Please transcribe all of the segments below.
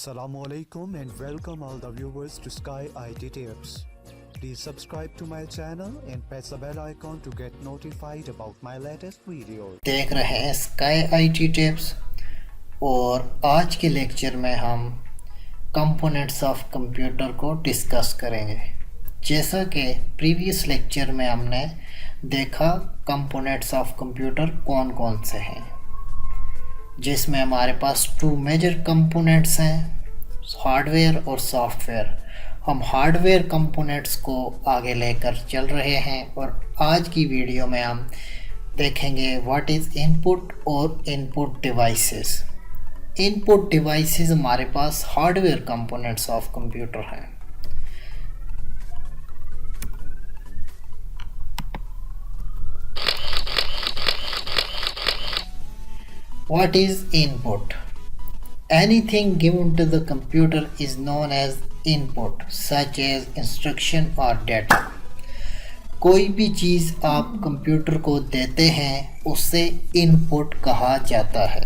Assalamualaikum and welcome all the viewers to Sky IT Tips. Please subscribe to my channel and press the bell icon to get notified about my latest videos. देख रहे हैं sky IT tips और आज के lecture में हम components of computer को discuss करेंगे। जैसा कि प्रीवियस लेक्चर में हमने देखा कंपोनेंट्स ऑफ कंप्यूटर कौन कौन से हैं, जिसमें हमारे पास टू मेजर कंपोनेंट्स हैं, हार्डवेयर और सॉफ्टवेयर। हम हार्डवेयर कंपोनेंट्स को आगे लेकर चल रहे हैं और आज की वीडियो में हम देखेंगे व्हाट इज़ इनपुट और इनपुट डिवाइसेस। इनपुट डिवाइसेस हमारे पास हार्डवेयर कंपोनेंट्स ऑफ कंप्यूटर हैं। What is input? Anything given to the computer is known as input, such as instruction or data. कोई भी चीज़ आप कंप्यूटर को देते हैं उससे इनपुट कहा जाता है।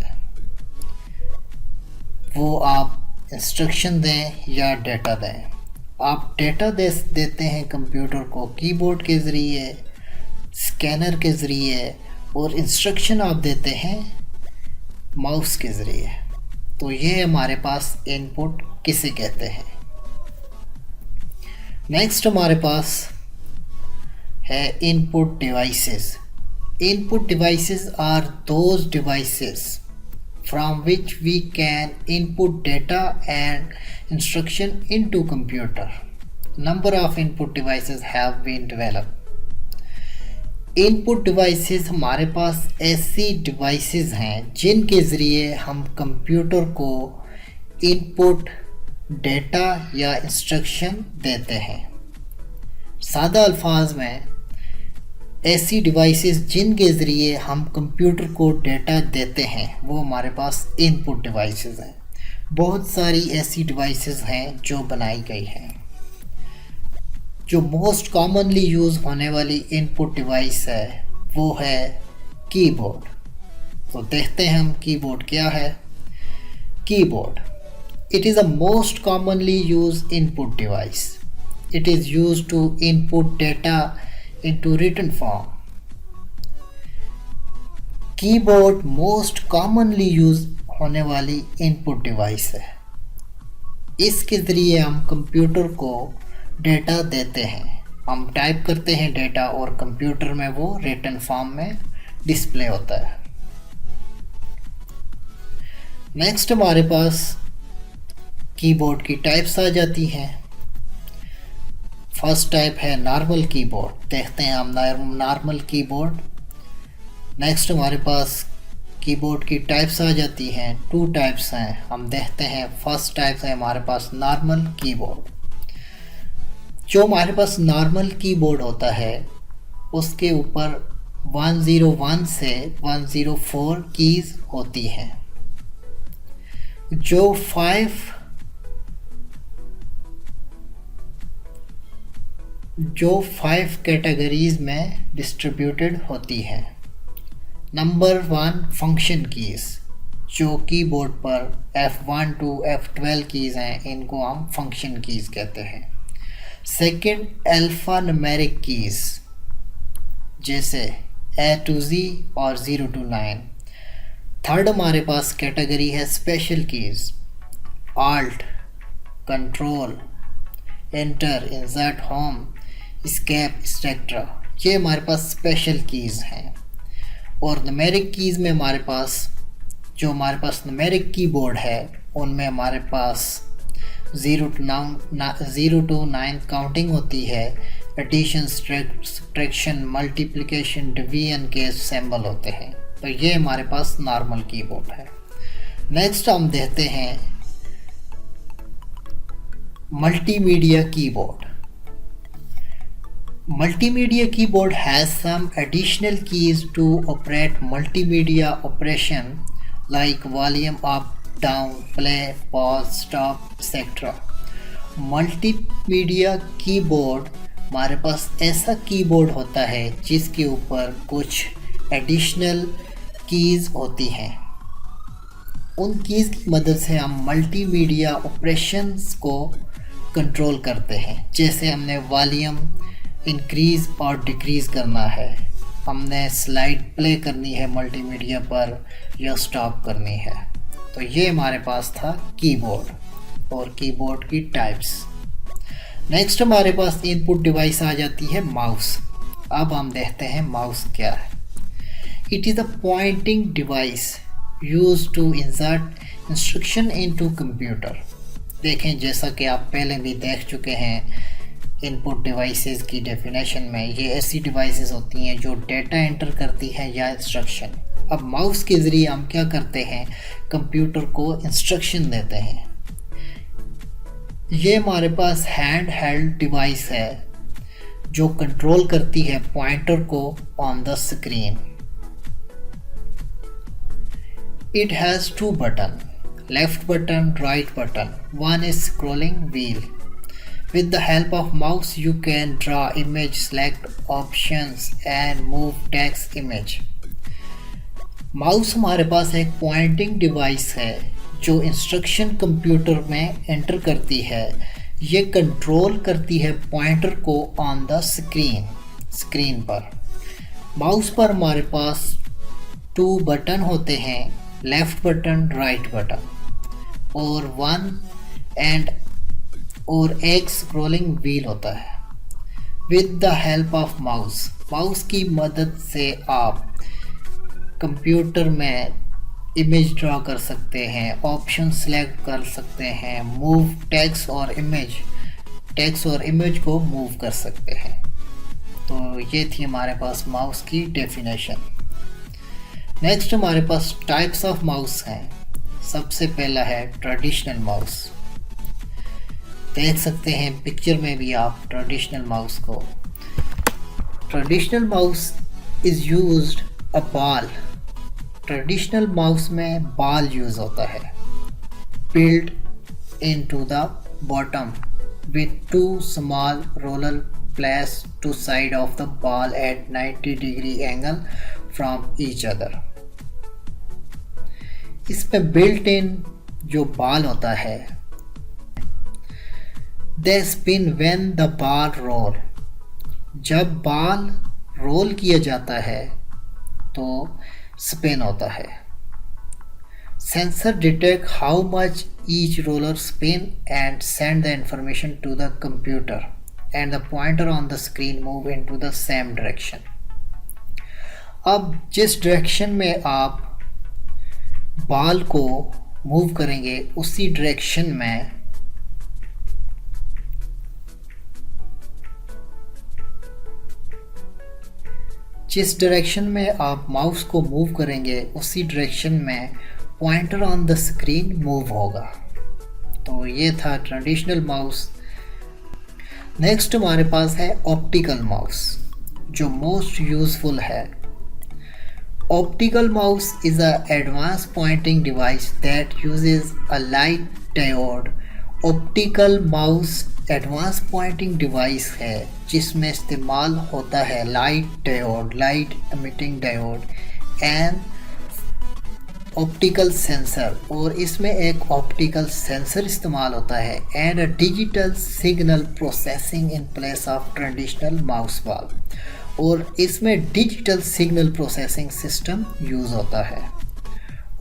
वो आप इंस्ट्रक्शन दें या डेटा दें। आप डेटा देते हैं कंप्यूटर को कीबोर्ड के ज़रिए, स्कैनर के ज़रिए, और इंस्ट्रक्शन आप देते हैं माउस के ज़रिए। तो ये हमारे पास इनपुट किसे कहते हैं। नेक्स्ट हमारे पास है input devices. Input devices are those devices from which we can input data and instruction into computer. Number of input devices have been developed. Input devices हमारे पास ऐसी डिवाइसेस हैं जिनके ज़रिए हम कंप्यूटर को इनपुट डेटा या इंस्ट्रक्शन देते हैं। सादा अल्फाज में ऐसी डिवाइसेस जिनके ज़रिए हम कंप्यूटर को डेटा देते हैं वो हमारे पास इनपुट डिवाइसेस हैं। बहुत सारी ऐसी डिवाइसेस हैं जो बनाई गई हैं। जो मोस्ट कॉमनली यूज़ होने वाली इनपुट डिवाइस है वो है कीबोर्ड। तो देखते हैं हम कीबोर्ड क्या है। Keyboard, it is a most commonly use input device. It is use to input data into written form. Keyboard most commonly use होने वाली इनपुट डिवाइस है। इसके ज़रिए हम कंप्यूटर को डेटा देते हैं। हम टाइप करते हैं डेटा और कंप्यूटर में वो रिटन फॉर्म में डिस्प्ले होता है। नेक्स्ट हमारे पास कीबोर्ड की टाइप्स आ जाती हैं। फर्स्ट टाइप है नॉर्मल कीबोर्ड। देखते हैं हम नॉर्मल कीबोर्ड। नेक्स्ट हमारे पास कीबोर्ड की टाइप्स आ जाती हैं। टू टाइप्स हैं, हम देखते हैं। फर्स्ट टाइप है हमारे पास नॉर्मल कीबोर्ड। जो हमारे पास नॉर्मल कीबोर्ड होता है उसके ऊपर 101 से 104 कीज़ होती हैं। जो 5 कैटेगरीज में डिस्ट्रीब्यूटेड होती हैं। नंबर 1 फंक्शन कीज़, जो कीबोर्ड पर F1 to F12 कीज़ हैं, इनको हम फंक्शन कीज़ कहते हैं। सेकेंड अल्फ़ा न्यूमेरिक कीज़, जैसे A to Z और 0 to 9। थर्ड हमारे पास कैटेगरी है special keys, Alt, control, enter, insert, home, escape, etcetera. ये हमारे पास स्पेशल कीज़ हैं। और न्यूमेरिक कीज़ में हमारे पास न्यूमेरिक कीबोर्ड है उनमें हमारे पास 0 to 9 काउंटिंग होती है। एडिशन, सब्ट्रैक्शन, मल्टीप्लिकेशन, डिवीजन के सिंबल होते हैं। तो ये हमारे पास नॉर्मल कीबोर्ड है। नेक्स्ट हम देखते हैं multimedia keyboard. Multimedia keyboard has some additional keys to operate multimedia operation like volume up, down, play, pause, stop, etcetera. Multimedia keyboard हमारे पास ऐसा कीबोर्ड होता है जिसके ऊपर कुछ एडिशनल कीज़ होती हैं उन कीज़ की मदद से हम मल्टीमीडिया ऑपरेशंस को कंट्रोल करते हैं। जैसे हमने वॉल्यूम इंक्रीज़ और डिक्रीज़ करना है, हमने स्लाइड प्ले करनी है मल्टीमीडिया पर या स्टॉप करनी है। तो ये हमारे पास था कीबोर्ड और कीबोर्ड की टाइप्स। नेक्स्ट हमारे पास इनपुट डिवाइस आ जाती है माउस। अब हम देखते हैं माउस क्या है। It is a pointing device used to insert instruction into computer. देखें, जैसा कि आप पहले भी देख चुके हैं इनपुट डिवाइसेस की डेफिनेशन में, ये ऐसी डिवाइसेस होती हैं जो डेटा एंटर करती हैं या इंस्ट्रक्शन। अब माउस के ज़रिए हम क्या करते हैं, कंप्यूटर को इंस्ट्रक्शन देते हैं। ये हमारे पास हैंड हेल्ड डिवाइस है जो कंट्रोल करती है पॉइंटर को on the screen. It has 2 button, left button, right button. One is scrolling wheel. With the help of mouse you can draw image, select options and move text image. Mouse हमारे पास एक Poynting device है जो instruction computer में enter करती है। ये control करती है पॉइंटर को ऑन द स्क्रीन पर। माउस पर हमारे पास 2 बटन होते हैं, लेफ्ट बटन, राइट बटन, और 1 और एक स्क्रॉलिंग व्हील होता है। With the help of mouse की मदद से आप कंप्यूटर में इमेज ड्रा कर सकते हैं, ऑप्शन सेलेक्ट कर सकते हैं, मूव टेक्स्ट और इमेज को मूव कर सकते हैं। तो ये थी हमारे पास माउस की डेफिनेशन। नेक्स्ट हमारे पास टाइप्स ऑफ माउस हैं। सबसे पहला है ट्रेडिशनल माउस। देख सकते हैं पिक्चर में भी आप ट्रेडिशनल माउस को। Traditional mouse is used a ball. Traditional mouse में बॉल यूज़ होता है। Build into the bottom with 2 small roller placed to side of the ball at 90 degree angle from each other. इसमें built in जो ball होता है, they spin when the ball roll. जब ball roll किया जाता है तो स्पिन होता है। Sensor detect how much each roller spin and send the information to the computer and the pointer on the screen move into the same direction. अब जिस direction में आप बॉल को मूव करेंगे उसी डायरेक्शन में जिस डायरेक्शन में आप माउस को मूव करेंगे उसी डायरेक्शन में pointer on the screen move होगा। तो ये था ट्रेडिशनल माउस। नेक्स्ट हमारे पास है ऑप्टिकल माउस, जो मोस्ट यूजफुल है। Optical mouse is an advanced pointing device that uses a light diode. Optical mouse advance pointing device है जिसमें इस्तेमाल होता है light diode, light emitting diode and optical sensor, और इसमें एक ऑप्टिकल सेंसर इस्तेमाल होता है and a digital signal processing in place of traditional mouse ball, और इसमें digital signal processing system use होता है।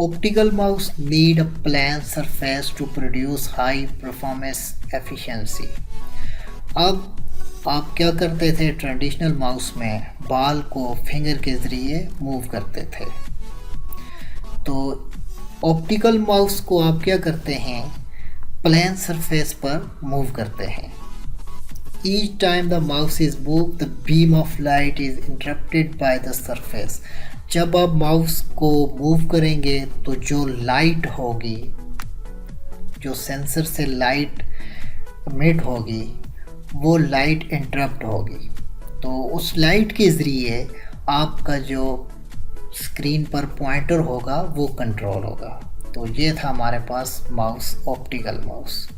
Optical mouse need a plane surface to produce high performance efficiency. अब आप क्या करते थे, ट्रेडिशनल माउस में बॉल को फिंगर के ज़रिए मूव करते थे। तो ऑप्टिकल माउस को आप क्या करते हैं, प्लेन सरफेस पर मूव करते हैं। Each time the mouse is moved, the beam of light is interrupted by the surface. जब आप माउस को मूव करेंगे तो जो लाइट होगी, जो सेंसर से लाइट एमिट होगी, वो लाइट इंटरप्ट होगी। तो उस लाइट के ज़रिए आपका जो स्क्रीन पर पॉइंटर होगा वो कंट्रोल होगा। तो ये था हमारे पास माउस, ऑप्टिकल माउस।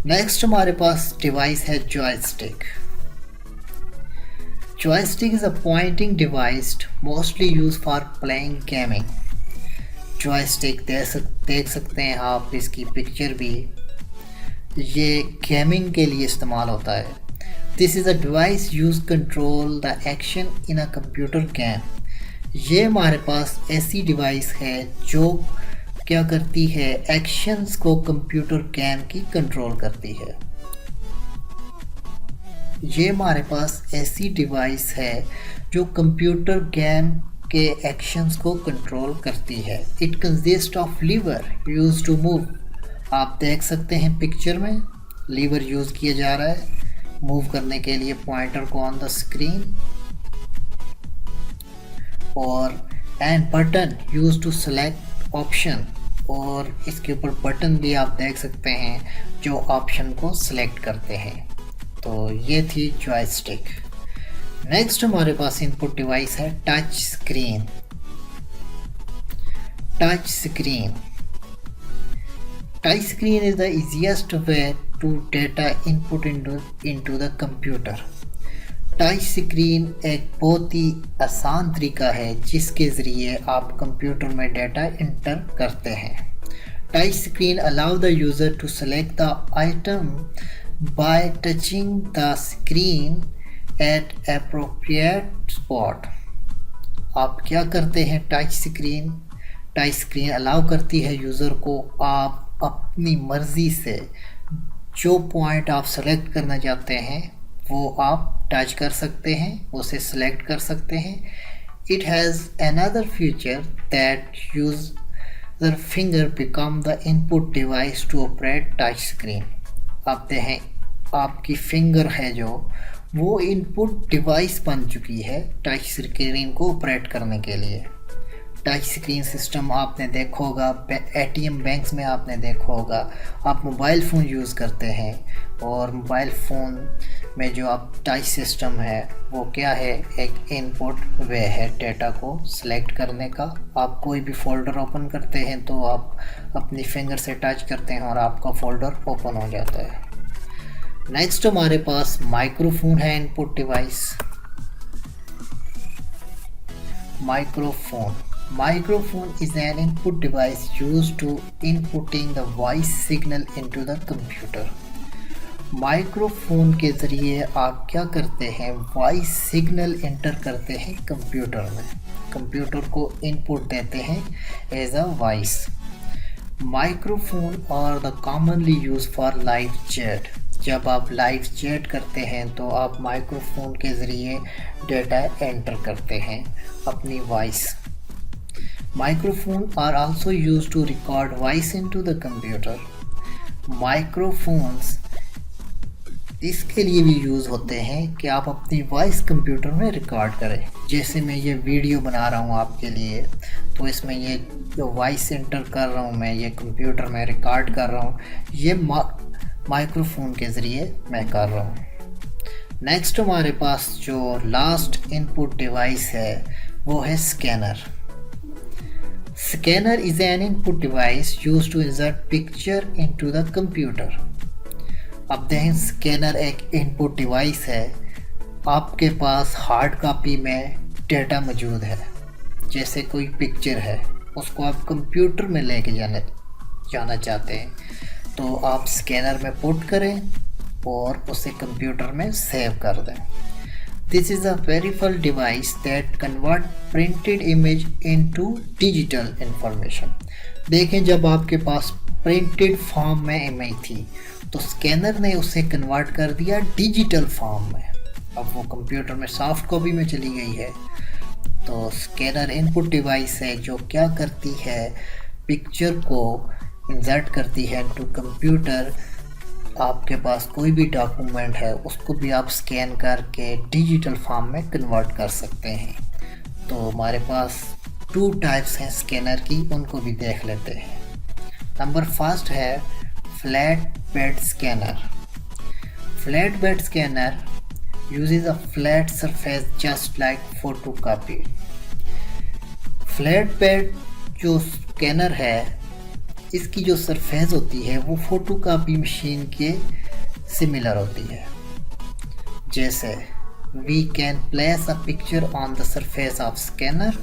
नेक्स्ट हमारे पास डिवाइस है joystick. Joystick is a pointing device mostly used for playing gaming. Joystick देख सकते हैं आप, इसकी पिक्चर भी। ये गेमिंग के लिए इस्तेमाल होता है। This is a device use control the action in a computer game. ये हमारे पास ऐसी डिवाइस है जो क्या करती है, एक्शंस को कंप्यूटर गेम की कंट्रोल करती है। ये हमारे पास ऐसी डिवाइस है जो कंप्यूटर गेम के एक्शंस को कंट्रोल करती है। It consist of lever use to move. आप देख सकते हैं पिक्चर में लीवर यूज़ किया जा रहा है मूव करने के लिए पॉइंटर को ऑन द स्क्रीन, और and button use to select option, और इसके ऊपर बटन भी आप देख सकते हैं जो ऑप्शन को सिलेक्ट करते हैं। तो ये थी जॉयस्टिक। नेक्स्ट हमारे पास इनपुट डिवाइस है touch screen. Touch screen is the easiest way to data input into the computer। Touch screen एक बहुत ही आसान तरीका है जिसके ज़रिए आप कंप्यूटर में डाटा इंटर करते हैं। Touch screen allow the user to select the item by touching the screen at appropriate spot. आप क्या करते हैं, टच स्क्रीन अलाउ करती है यूज़र को आप अपनी मर्ज़ी से जो पॉइंट आप सेलेक्ट करना चाहते हैं वो आप टच कर सकते हैं, उसे सेलेक्ट कर सकते हैं। It has another feature that user finger become the input device to operate touch screen. आप देखें आपकी फिंगर है जो वो इनपुट डिवाइस बन चुकी है टच स्क्रीन को ऑपरेट करने के लिए। टच स्क्रीन सिस्टम आपने देखा होगा, एटीएम बैंक्स में आपने देखा होगा। आप मोबाइल फ़ोन यूज़ करते हैं और मोबाइल फ़ोन में जो आप टच सिस्टम है वो क्या है, एक इनपुट वे है डाटा को सिलेक्ट करने का। आप कोई भी फ़ोल्डर ओपन करते हैं तो आप अपनी फिंगर से टच करते हैं और आपका फ़ोल्डर ओपन हो जाता है। नेक्स्ट हमारे पास माइक्रोफोन है input device. Microphone is an input device used to inputting the voice signal into the computer। Microphone के ज़रिए आप क्या करते हैं, वॉइस सिग्नल एंटर करते हैं कंप्यूटर में, कंप्यूटर को इनपुट देते हैं as a voice. Microphone are the commonly use for live chat. जब आप लाइव चैट करते हैं तो आप माइक्रोफोन के ज़रिए डेटा एंटर करते हैं अपनी voice. Microphones are also used to record voice into the computer। Microphones इसके लिए भी यूज़ होते हैं कि आप अपनी वॉइस कंप्यूटर में रिकॉर्ड करें। जैसे मैं ये वीडियो बना रहा हूँ आपके लिए, तो इसमें ये जो वॉइस एंटर कर रहा हूँ मैं, ये कंप्यूटर में रिकॉर्ड कर रहा हूँ, ये माइक्रोफोन के ज़रिए मैं कर रहा हूँ। नेक्स्ट हमारे पास जो लास्ट इनपुट डिवाइस है वो है scanner. Scanner is an input device used to insert picture into the computer। अब देखें स्कैनर एक इनपुट डिवाइस है। आपके पास हार्ड कॉपी में डेटा मौजूद है, जैसे कोई पिक्चर है, उसको आप कंप्यूटर में लेके जाना चाहते हैं तो आप स्कैनर में पुट करें और उसे कंप्यूटर में सेव कर दें। This is a peripheral device that convert printed image into digital information। देखें जब आपके पास प्रिंटेड फॉर्म में इमेज थी तो स्कैनर ने उसे कन्वर्ट कर दिया डिजिटल फॉर्म में। अब वो कंप्यूटर में सॉफ्ट कॉपी में चली गई है। तो स्कैनर इनपुट डिवाइस है जो क्या करती है, पिक्चर को इंसर्ट करती है इनटू कंप्यूटर। आपके पास कोई भी डॉक्यूमेंट है उसको भी आप स्कैन करके डिजिटल फॉर्म में कन्वर्ट कर सकते हैं। तो हमारे पास 2 टाइप्स हैं स्कैनर की, उनको भी देख लेते हैं। नंबर फर्स्ट है flat bed scanner. Flat bed scanner uses a flat surface just like photocopy. Flat bed जो स्कैनर है इसकी जो सरफेस होती है वो फोटोकॉपी मशीन के सिमिलर होती है। जैसे we can place a picture on the surface of scanner.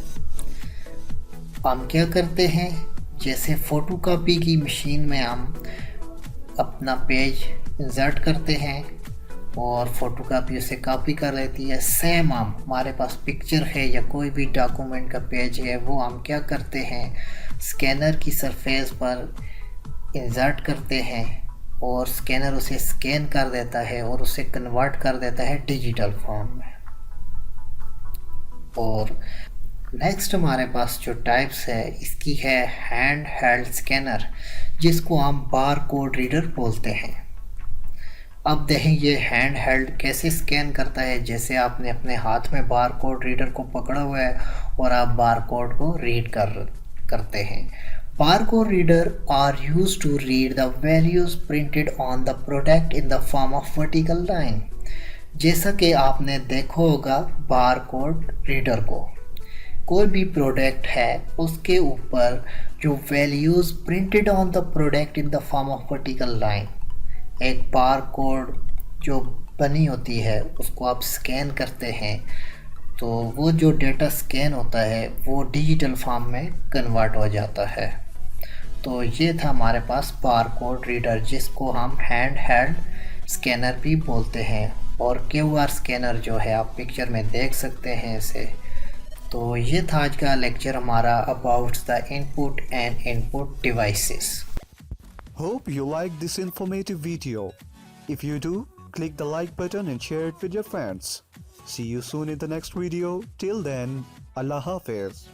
हम क्या करते हैं, जैसे फोटोकॉपी की मशीन में हम अपना पेज इंसर्ट करते हैं और फोटोकॉपी उसे कॉपी कर लेती है, सेम हम हमारे पास पिक्चर है या कोई भी डॉक्यूमेंट का पेज है, वो हम क्या करते हैं, स्कैनर की सरफेस पर इंसर्ट करते हैं और स्कैनर उसे स्कैन कर देता है और उसे कन्वर्ट कर देता है डिजिटल फॉर्म में। और नेक्स्ट हमारे पास जो टाइप्स है इसकी है हैंड हेल्ड स्कैनर, जिसको हम बार कोड रीडर बोलते हैं। अब देखें ये हैंड हेल्ड कैसे स्कैन करता है। जैसे आपने अपने हाथ में बार कोड रीडर को पकड़ा हुआ है और आप बार कोड को रीड करते हैं। Barcode reader are used to read the values printed on the product in the form of vertical line. जैसा कि आपने देखा होगा बार कोड रीडर को, कोई भी प्रोडक्ट है उसके ऊपर जो values printed on the product in the form of vertical line, एक बार कोड जो बनी होती है उसको आप स्कैन करते हैं, तो वो जो डेटा स्कैन होता है वो डिजिटल फॉर्म में कन्वर्ट हो जाता है। तो ये था हमारे पास बार कोड रीडर, जिसको हम हैंड हेल्ड स्कैनर भी बोलते हैं। और QR स्कैनर जो है आप पिक्चर में देख सकते हैं इसे। तो ये था आज का लेक्चर हमारा about the input and input devices. Hope you liked this informative video. If you do, click the like button and share it with your friends. See you soon in the next video. Till then, Allah Hafiz.